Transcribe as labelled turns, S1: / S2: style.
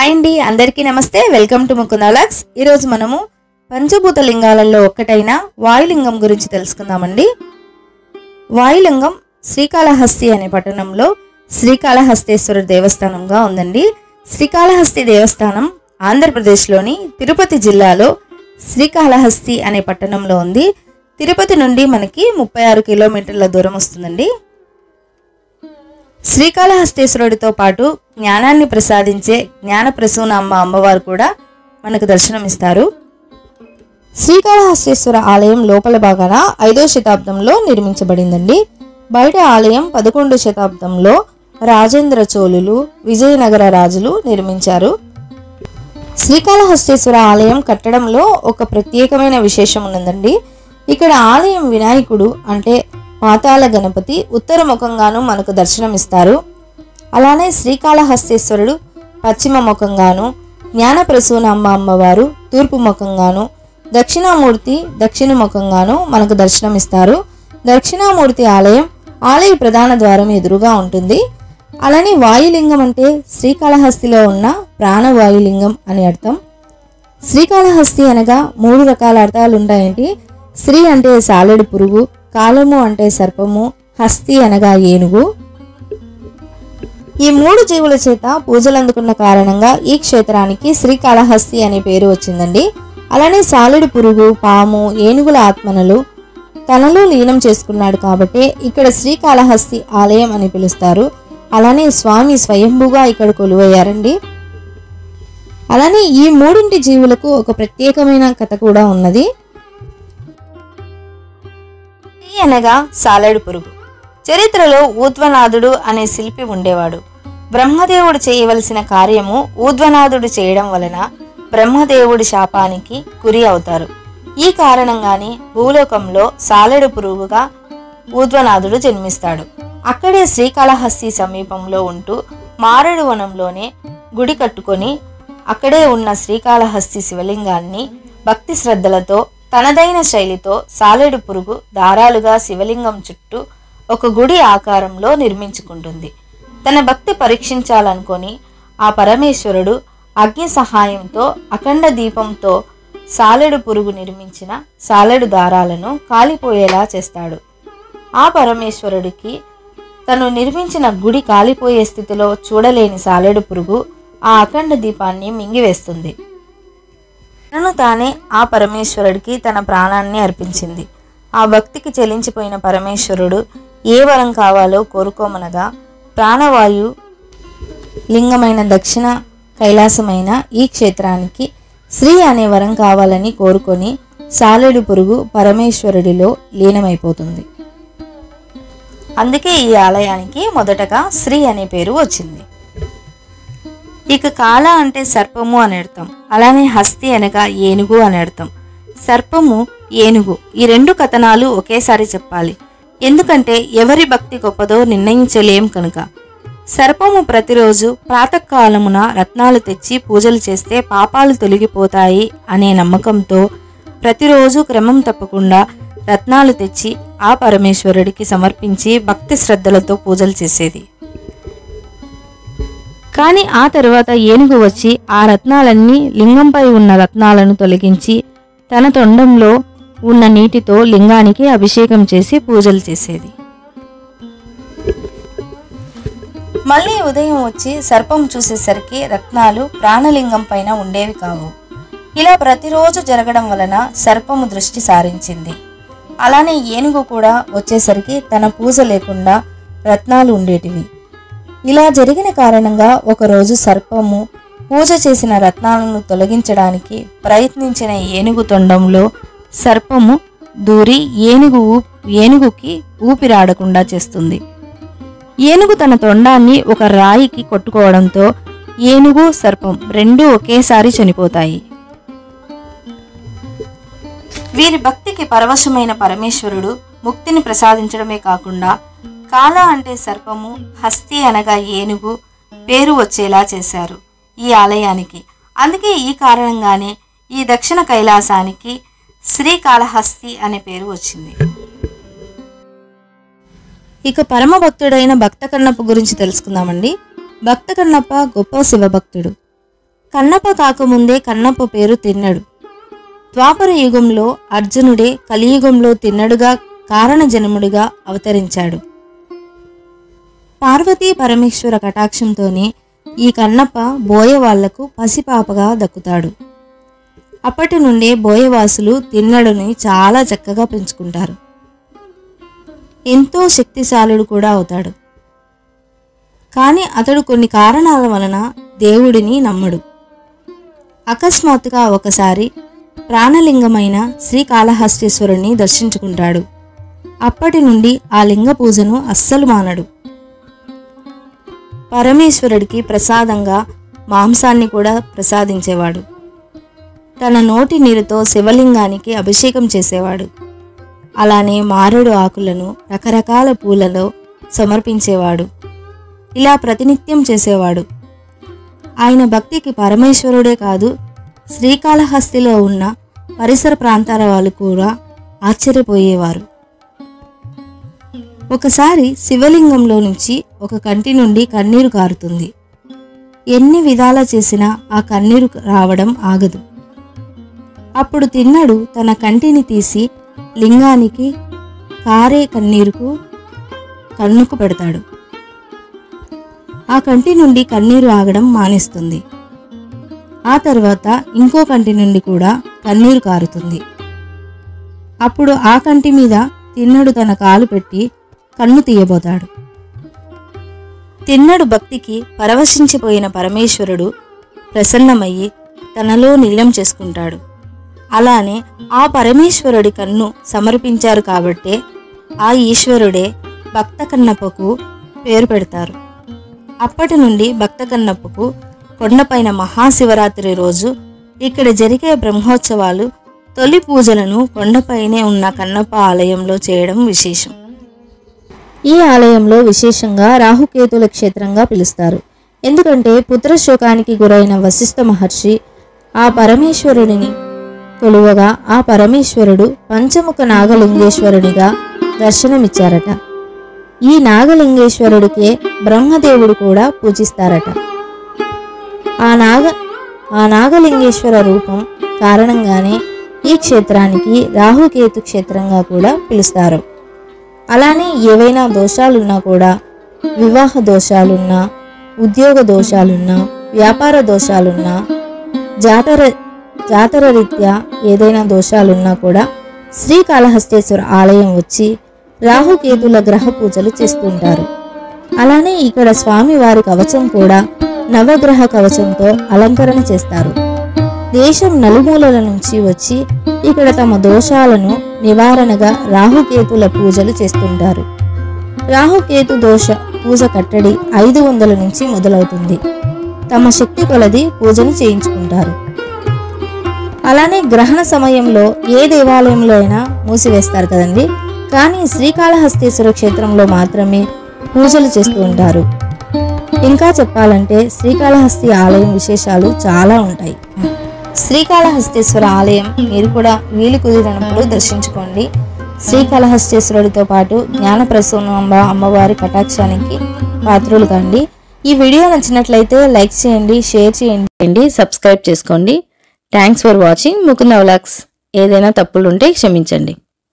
S1: Hi అండి, అందరికీ నమస్తే. Welcome to Mukunda vlogs. ఈరోజు మనము పంచభూత లింగాలలో ఒక్కటైన వాయులింగం గురించి తెలుసుకుందామండి. వాయులింగం శ్రీకాళహస్తి అనే పట్టణంలో శ్రీకాళహస్తేశ్వర దేవస్థానంగా ఉందండి. శ్రీకాళహస్తి దేవస్థానం ఆంధ్రప్రదేశ్లోని తిరుపతి జిల్లాలో శ్రీకాళహస్తి అనే పట్టణంలో ఉంది. తిరుపతి నుండి మనకి 36 కిలోమీటర్ల దూరం వస్తుందండి. శ్రీకాళహస్తేశ్వరుడితో పాటు జ్ఞానాన్ని ప్రసాదించే జ్ఞానప్రసూనాంబ అమ్మవారు కూడా మనకు దర్శనమిస్తారు. శ్రీకాళహస్తేశ్వర ఆలయం లోపల భాగాన 5వ శతాబ్దంలో నిర్మించబడిందండి. బయట ఆలయం 11వ శతాబ్దంలో రాజేంద్ర చోళులు, విజయనగర రాజులు నిర్మించారు. శ్రీకాళహస్తేశ్వర ఆలయం కట్టడంలో ఒక ప్రత్యేకమైన విశేషం ఉన్నదండి. ఇక్కడ ఆలయం వినాయకుడు అంటే పాతాళ గణపతి ఉత్తర ముఖంగాను మనకు దర్శనమిస్తారు. అలానే శ్రీకాళహస్తేశ్వరుడు పశ్చిమ ముఖంగాను, జ్ఞానప్రసూనాంబ అమ్మవారు తూర్పు ముఖంగాను, దక్షిణామూర్తి దక్షిణ ముఖంగాను మనకు దర్శనమిస్తారు. దక్షిణామూర్తి ఆలయ ప్రధాన ద్వారం ఎదురుగా ఉంటుంది. అలానే వాయులింగం అంటే శ్రీకాళహస్తిలో ఉన్న ప్రాణవాయులింగం అని అర్థం. శ్రీకాళహస్తి అనగా 3 రకాల అర్థాలు ఉంటాయండి. శ్రీ అంటే సాలెడు పురుగు, కాలము అంటే సర్పము, హస్తి అనగా ఏనుగు. ఈ 3 జీవుల చేత పూజలు అందుకున్న కారణంగా ఈ క్షేత్రానికి శ్రీకాళహస్తి అనే పేరు వచ్చిందండి. అలానే సాలెడు పురుగు, పాము, ఏనుగుల ఆత్మనలు తనలో లీనం చేసుకున్నాడు కాబట్టి ఇక్కడ శ్రీకాళహస్తి ఆలయం అని పిలుస్తారు. అలానే స్వామి స్వయంభుగా ఇక్కడ కొలువయ్యారండి. అలానే ఈ 3 జీవులకు ఒక ప్రత్యేకమైన కథ కూడా ఉన్నది. అనగా సాలెడు పురుగు. చరిత్రలో ఊద్వనాథుడు అనే శిల్పి ఉండేవాడు. బ్రహ్మదేవుడు చేయవలసిన కార్యము ఊద్వనాథుడు చేయడం వలన బ్రహ్మదేవుడి శాపానికి గురి అవుతారు. ఈ కారణంగానే భూలోకంలో సాలెడు పురుగుగా ఊద్వనాథుడు జన్మిస్తాడు. అక్కడే శ్రీకాళహస్తి సమీపంలో ఉంటూ మారేడు వనంలోనే గుడి కట్టుకొని అక్కడే ఉన్న శ్రీకాళహస్తి శివలింగాన్ని భక్తి శ్రద్ధలతో తనదైన శైలితో సాలెడు పురుగు దారాలుగా శివలింగం చుట్టూ ఒక గుడి ఆకారంలో నిర్మించుకుంటుంది. తన భక్తి పరీక్షించాలనుకొని ఆ పరమేశ్వరుడు అగ్ని సహాయంతో అఖండ దీపంతో సాలెడు పురుగు నిర్మించిన సాలెడు దారాలను కాలిపోయేలా చేస్తాడు. ఆ పరమేశ్వరుడికి తను నిర్మించిన గుడి కాలిపోయే స్థితిలో చూడలేని సాలెడు పురుగు ఆ అఖండ దీపాన్ని మింగివేస్తుంది. తను తానే ఆ పరమేశ్వరుడికి తన ప్రాణాన్ని అర్పించింది. ఆ భక్తికి చెలించిపోయిన పరమేశ్వరుడు ఏ వరం కావాలో కోరుకోమనగా ప్రాణవాయు లింగమైన దక్షిణ కైలాసమైన ఈ క్షేత్రానికి శ్రీ అనే వరం కావాలని కోరుకొని సాలెడు పురుగు పరమేశ్వరుడిలో లీనమైపోతుంది. అందుకే ఈ ఆలయానికి మొదటగా శ్రీ అనే పేరు వచ్చింది. ఇక కాళ అంటే సర్పము అని అర్థం. అలానే హస్తి అనగా ఏనుగు అని అర్థం. సర్పము, ఏనుగు ఈ 2 కథనాలు ఒకేసారి చెప్పాలి. ఎందుకంటే ఎవరి భక్తి గొప్పదో నిర్ణయించలేం కనుక. సర్పము ప్రతిరోజు ప్రాతకాలమున రత్నాలు తెచ్చి పూజలు చేస్తే పాపాలు తొలగిపోతాయి అనే నమ్మకంతో ప్రతిరోజు క్రమం తప్పకుండా రత్నాలు తెచ్చి ఆ పరమేశ్వరుడికి సమర్పించి భక్తి శ్రద్ధలతో పూజలు చేసేది. కానీ ఆ తర్వాత ఏనుగు వచ్చి ఆ రత్నాలన్నీ లింగంపై ఉన్న రత్నాలను తొలగించి తన తొండంలో ఉన్న నీటితో లింగానికి అభిషేకం చేసి పూజలు చేసేది. మళ్ళీ ఉదయం వచ్చి సర్పం చూసేసరికి రత్నాలు ప్రాణలింగం పైన ఉండేవి కావు. ఇలా ప్రతిరోజు జరగడం వలన సర్పము దృష్టి సారించింది. అలానే ఏనుగు కూడా వచ్చేసరికి తన పూజ లేకుండా రత్నాలు ఉండేటివి. ఇలా జరిగిన కారణంగా ఒకరోజు సర్పము పూజ చేసిన రత్నాలను తొలగించడానికి ప్రయత్నించిన ఏనుగు తొండంలో సర్పము దూరి ఏనుగుకి ఊపిరాడకుండా చేస్తుంది. ఏనుగు తన తొండాన్ని ఒక రాయికి కొట్టుకోవడంతో ఏనుగు, సర్పం 2 ఒకేసారి చనిపోతాయి. వీరి భక్తికి పరవశమైన పరమేశ్వరుడు ముక్తిని ప్రసాదించడమే కాకుండా కాళ అంటే సర్పము, హస్తి అనగా ఏనుగు పేరు వచ్చేలా చేశారు ఈ ఆలయానికి. అందుకే ఈ కారణంగానే ఈ దక్షిణ కైలాసానికి శ్రీకాళహస్తి అనే పేరు వచ్చింది. ఇక పరమ భక్తుడైన భక్త కన్నప్ప గురించి తెలుసుకుందామండి. భక్త కన్నప్ప గొప్ప శివభక్తుడు. కన్నప్ప కాకముందే కన్నప్ప పేరు తిన్నడు. ద్వాపర యుగంలో అర్జునుడే కలియుగంలో తిన్నడుగా కారణజన్ముడిగా అవతరించాడు. పార్వతీ పరమేశ్వర కటాక్షంతోనే ఈ కన్నప్ప బోయవాళ్లకు పసిపాపగా దక్కుతాడు. అప్పటి నుండే బోయవాసులు తిన్నడుని చాలా చక్కగా పెంచుకుంటారు. ఎంతో శక్తిశాలుడు కూడా అవుతాడు. కానీ అతడు కొన్ని కారణాల వలన దేవుడిని నమ్మడు. అకస్మాత్తుగా ఒకసారి ప్రాణలింగమైన శ్రీకాళహస్తీశ్వరుణ్ణి దర్శించుకుంటాడు. అప్పటి నుండి ఆ లింగ పూజను అస్సలు మానడు. పరమేశ్వరుడికి ప్రసాదంగా మాంసాన్ని కూడా ప్రసాదించేవాడు. తన నోటి నీరుతో శివలింగానికి అభిషేకం చేసేవాడు. అలానే మారేడు ఆకులను రకరకాల పూలలో సమర్పించేవాడు. ఇలా ప్రతినిత్యం చేసేవాడు. ఆయన భక్తికి పరమేశ్వరుడే కాదు, శ్రీకాళహస్తిలో ఉన్న పరిసర ప్రాంతాల వాళ్ళు కూడా ఆశ్చర్యపోయేవారు. ఒకసారి శివలింగంలో నుంచి ఒక కంటి నుండి కన్నీరు కారుతుంది. ఎన్ని విధాలా చేసినా ఆ కన్నీరు రావడం ఆగదు. అప్పుడు తిన్నడు తన కంటిని తీసి లింగానికి కారే కన్నీరుకు కన్నుకు పెడతాడు. ఆ కంటి నుండి కన్నీరు ఆగడం మానేస్తుంది. ఆ తర్వాత ఇంకో కంటి నుండి కూడా కన్నీరు కారుతుంది. అప్పుడు ఆ కంటి మీద తిన్నడు తన కాలు పెట్టి కన్ను తీయబోతాడు. తిన్నడు భక్తికి పరవశించిపోయిన పరమేశ్వరుడు ప్రసన్నమయ్యి తనలో నిలయం చేసుకుంటాడు. అలానే ఆ పరమేశ్వరుడి కన్ను సమర్పించారు కాబట్టే ఆ ఈశ్వరుడే భక్త కన్నప్పకు పేరు పెడతారు. అప్పటి నుండి భక్త కన్నప్పకు కొండపైన మహాశివరాత్రి రోజు ఇక్కడ జరిగే బ్రహ్మోత్సవాలు తొలి పూజలను కొండపైనే ఉన్న కన్నప్ప ఆలయంలో చేయడం విశేషం. ఈ ఆలయంలో విశేషంగా రాహుకేతుల క్షేత్రంగా పిలుస్తారు. ఎందుకంటే పుత్రశోకానికి గురైన వశిష్ఠ మహర్షి ఆ పరమేశ్వరుడిని కొలువగా ఆ పరమేశ్వరుడు పంచముఖ నాగలింగేశ్వరునిగా దర్శనమిచ్చారట. ఈ నాగలింగేశ్వరుడికే బ్రహ్మదేవుడు కూడా పూజిస్తారట. ఆ నాగలింగేశ్వర రూపం కారణంగానే ఈ క్షేత్రానికి రాహుకేతు క్షేత్రంగా కూడా పిలుస్తారు. అలానే ఏవైనా దోషాలున్నా కూడా, వివాహ దోషాలున్నా, ఉద్యోగ దోషాలున్నా, వ్యాపార దోషాలున్నా, జాతర రీత్యా ఏదైనా దోషాలున్నా కూడా శ్రీకాళహస్తీశ్వర ఆలయం వచ్చి రాహుకేతుల గ్రహ పూజలు చేస్తుంటారు. అలానే ఇక్కడ స్వామివారి కవచం కూడా నవగ్రహ కవచంతో అలంకరణ చేస్తారు. దేశం నలుమూలల నుంచి వచ్చి ఇక్కడ తమ దోషాలను నివారణగా రాహుకేతుల పూజలు చేస్తుంటారు. రాహుకేతు దోష పూజ కట్టడి 500 నుంచి మొదలవుతుంది. తమ శక్తి కొలది పూజను చేయించుకుంటారు. అలానే గ్రహణ సమయంలో ఏ దేవాలయంలో అయినా మూసివేస్తారు కదండి, కానీ శ్రీకాళహస్తీశ్వర క్షేత్రంలో మాత్రమే పూజలు చేస్తూ ఉంటారు. ఇంకా చెప్పాలంటే శ్రీకాళహస్తి ఆలయం విశేషాలు చాలా ఉంటాయి. శ్రీకాళహస్తీశ్వర ఆలయం మీరు కూడా వీలు కుదిరినప్పుడు దర్శించుకోండి. శ్రీకాళహస్తీశ్వరుడితో పాటు జ్ఞానప్రసూనాంబ అమ్మవారి కటాక్షానికి పాత్రులు కండి. ఈ వీడియో నచ్చినట్లయితే లైక్ చేయండి, షేర్ చేయండి, సబ్స్క్రైబ్ చేసుకోండి. Thanks for watching Mukunda vlogs. ఏదైనా తప్పులు ఉంటే క్షమించండి.